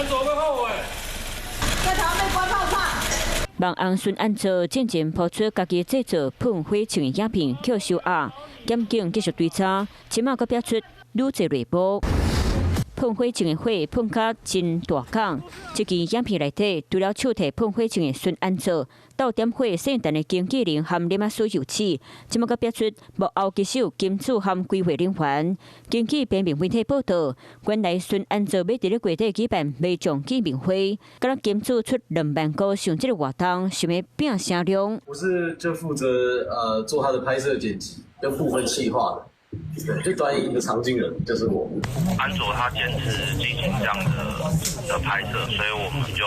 安怎要好誒？在台灣被關炮廠。網紅孫安佐漸漸拋出家己製作噴火槍的影片，扣收押，檢警繼續追查，起碼閣標出愈濟內部。噴火槍的火噴甲真大港，這支影片內底除了手提噴火槍的孫安佐，到點火聖誕的經紀人和林阿蘇油漆，即馬閣標出幕後旗手金主和規劃人員。根據平面媒體報道，原來孫安佐要佇咧月底舉辦賣獎見面會，敢若金主出2萬塊上這個活動，想要拼聲量。我是就負責做他的拍攝剪輯跟部分企劃的。對，最短影的長鏡人就是我。安佐他堅持進行這樣的拍攝，所以我們就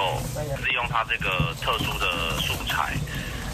利用他這個特殊的素材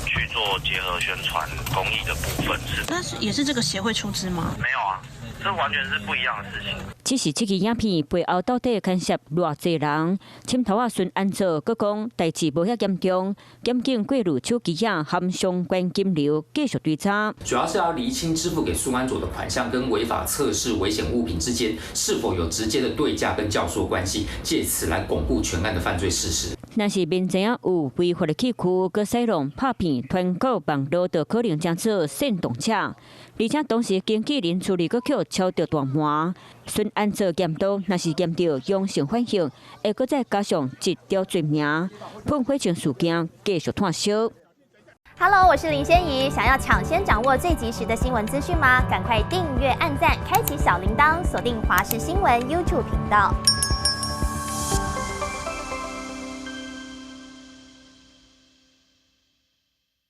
去做結合宣傳公益的部分。那是也是這個協會出資嗎？沒有啊，這完全是不一樣的事情。只是這個影片背後到底牽涉偌濟人？深頭仔孫安佐閣講代志無遐嚴重，檢警過路手機影和相關金流繼續追查。主要是要釐清支付給孫安佐的款項跟違法測試危險物品之間是否有直接的對價跟教唆關係，借此來鞏固全案的犯罪事實。若是民眾有違法的器具，佮使用拍片傳到網絡，就可能將做煽動者。而且當時經紀人處理閣扣超着大麻，孫安佐驗到若是驗到陽性反應，會閣再加上一條罪名。噴火槍事件繼續探燒。Hello， 我是林仙怡。想要搶先掌握最及時的新聞資訊嗎？趕快訂閱、按讚、開啟小鈴鐺，鎖定華視新聞 YouTube 頻道。